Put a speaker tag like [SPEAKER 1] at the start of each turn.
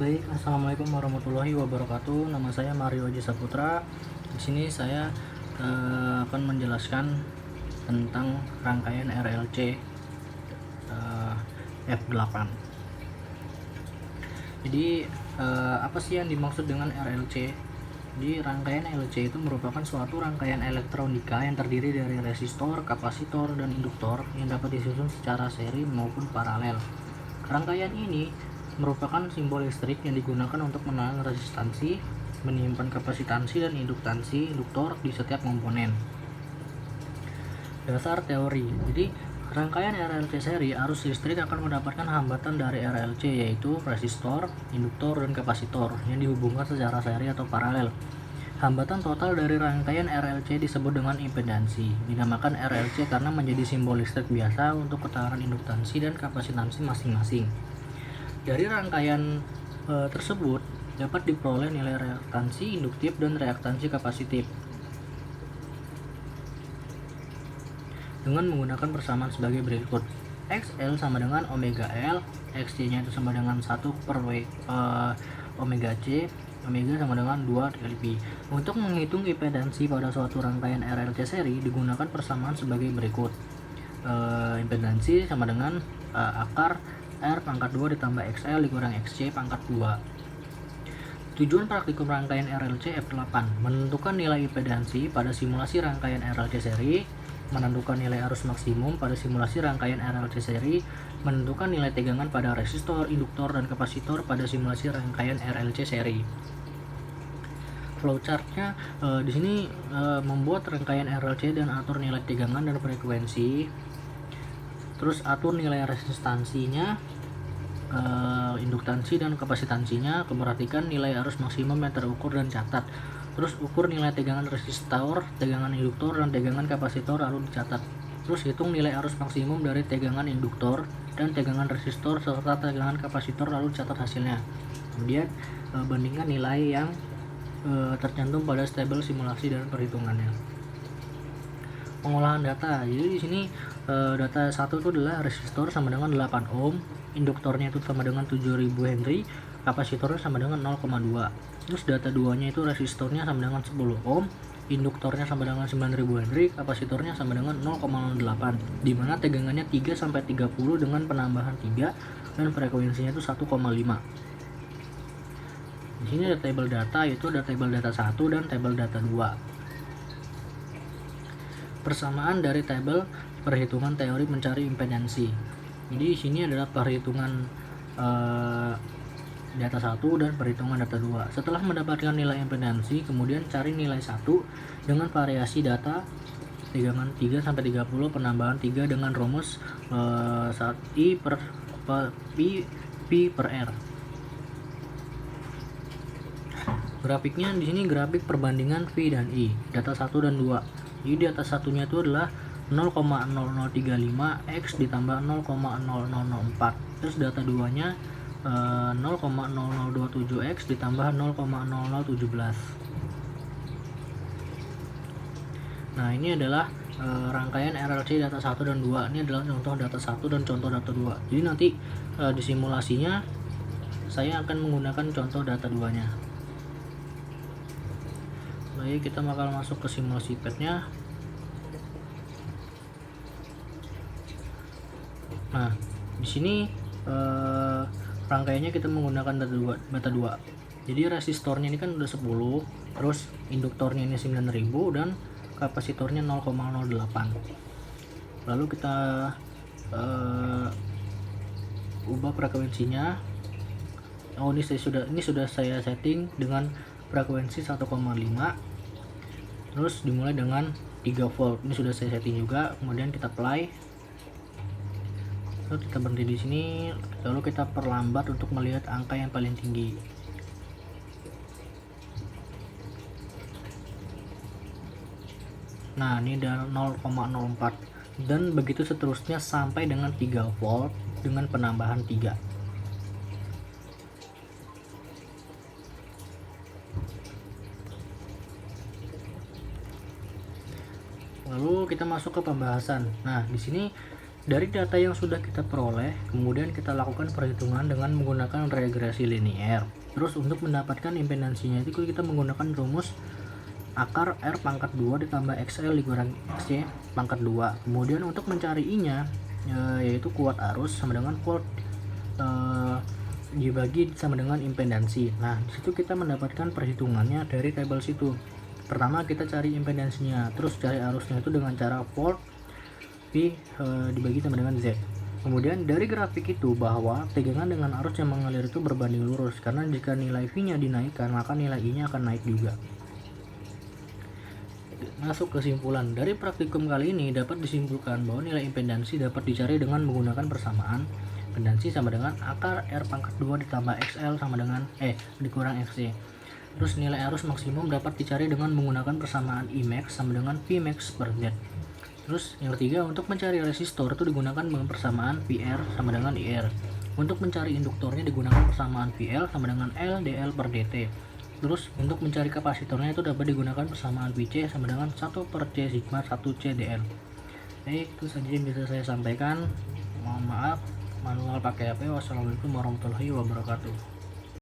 [SPEAKER 1] Baik, assalamualaikum warahmatullahi wabarakatuh. Nama saya Mario Aji Saputra. Di sini saya akan menjelaskan tentang rangkaian RLC F8. Jadi apa sih yang dimaksud dengan RLC? Jadi rangkaian RLC itu merupakan suatu rangkaian elektronika yang terdiri dari resistor, kapasitor, dan induktor yang dapat disusun secara seri maupun paralel. Rangkaian ini merupakan simbol listrik yang digunakan untuk menahan resistansi, menyimpan kapasitansi dan induktansi induktor di setiap komponen. Dasar teori. Jadi rangkaian RLC seri arus listrik akan mendapatkan hambatan dari RLC, yaitu resistor, induktor, dan kapasitor yang dihubungkan secara seri atau paralel. Hambatan total dari rangkaian RLC disebut dengan impedansi. Dinamakan RLC karena menjadi simbol listrik biasa untuk ketahanan induktansi dan kapasitansi masing-masing. Dari rangkaian tersebut dapat diperoleh nilai reaktansi induktif dan reaktansi kapasitif dengan menggunakan persamaan sebagai berikut. XL sama dengan omega L, XC nya itu sama dengan 1 per omega C, omega sama dengan 2 kali pi. Untuk menghitung impedansi pada suatu rangkaian RLC seri digunakan persamaan sebagai berikut. Impedansi sama dengan akar R pangkat 2 ditambah XL dikurang XC pangkat 2. Tujuan praktikum rangkaian RLC F8: menentukan nilai impedansi pada simulasi rangkaian RLC seri, menentukan nilai arus maksimum pada simulasi rangkaian RLC seri, menentukan nilai tegangan pada resistor, induktor, dan kapasitor pada simulasi rangkaian RLC seri. Flowchartnya di sini membuat rangkaian RLC dan atur nilai tegangan dan frekuensi. Terus atur nilai resistansinya, induktansi dan kapasitansinya, perhatikan nilai arus maksimum yang terukur dan catat. Terus ukur nilai tegangan resistor, tegangan induktor, dan tegangan kapasitor lalu dicatat. Terus hitung nilai arus maksimum dari tegangan induktor dan tegangan resistor serta tegangan kapasitor lalu dicatat hasilnya. Kemudian bandingkan nilai yang tercantum pada tabel simulasi dan perhitungannya. Pengolahan data. Jadi di sini data 1 itu adalah resistor sama dengan 8 ohm, induktornya itu sama dengan 7000 Henry, kapasitornya sama dengan 0,2. Terus data 2 nya itu resistornya sama dengan 10 ohm, induktornya sama dengan 9000 Henry, kapasitornya sama dengan 0,08, di mana tegangannya 3 sampai 30 dengan penambahan 3 dan frekuensinya itu 1,5. Di sini ada tabel data, yaitu ada tabel data 1 dan tabel data 2. Persamaan dari tabel perhitungan teori mencari impedansi. Jadi di sini adalah perhitungan data 1 dan perhitungan data 2. Setelah mendapatkan nilai impedansi, kemudian cari nilai 1 dengan variasi data tegangan 3 sampai 30, penambahan 3 dengan rumus saat I per Pi per R. Grafiknya di sini grafik perbandingan V dan I, data 1 dan 2. Jadi data satunya itu adalah 0,0035 X ditambah 0,0004. Terus data 2 nya 0,0027 X ditambah 0,0017. Nah, ini adalah rangkaian RLC data 1 dan 2. Ini adalah contoh data 1 dan contoh data 2. Jadi nanti di simulasinya saya akan menggunakan contoh data 2 nya. Baik, kita bakal masuk ke simulasi padnya. Nah, di sini rangkaiannya kita menggunakan data 2. Jadi resistornya ini kan udah 10, terus induktornya ini 9000 dan kapasitornya 0,08. Lalu kita ubah frekuensinya. Oh, ini sudah saya setting dengan frekuensi 1,5. Terus dimulai dengan 3 volt. Ini sudah saya setting juga. Kemudian kita play. Lalu kita berhenti di sini. Lalu kita perlambat untuk melihat angka yang paling tinggi. Nah, ini ada 0,04 dan begitu seterusnya sampai dengan 3 volt dengan penambahan 3. Lalu kita masuk ke pembahasan. Nah, di sini Dari data yang sudah kita peroleh, kemudian kita lakukan perhitungan dengan menggunakan regresi linier. Terus untuk mendapatkan impedansinya itu kita menggunakan rumus akar R pangkat 2 ditambah XL dikurang XC pangkat 2. Kemudian untuk mencari I-nya yaitu kuat arus sama dengan volt dibagi sama dengan impedansi. Nah, disitu kita mendapatkan perhitungannya dari tabel situ. Pertama kita cari impedansinya, terus cari arusnya itu dengan cara volt V dibagi sama dengan Z. Kemudian dari grafik itu bahwa tegangan dengan arus yang mengalir itu berbanding lurus, karena jika nilai V-nya dinaikkan maka nilai I-nya akan naik juga. Masuk kesimpulan, dari praktikum kali ini dapat disimpulkan bahwa nilai impedansi dapat dicari dengan menggunakan persamaan impedansi sama dengan akar R pangkat 2 ditambah XL sama dengan dikurang XC. Terus nilai arus maksimum dapat dicari dengan menggunakan persamaan Imax sama dengan Vmax per Z. Terus yang ketiga, untuk mencari resistor itu digunakan dengan persamaan VR sama dengan IR. Untuk mencari induktornya digunakan persamaan VL sama dengan LdL per dt. Terus untuk mencari kapasitornya itu dapat digunakan persamaan VC sama dengan 1 per C sigma 1 CdL. Baik, itu saja yang bisa saya sampaikan. Mohon maaf, manual pakai HP. Wassalamualaikum warahmatullahi wabarakatuh.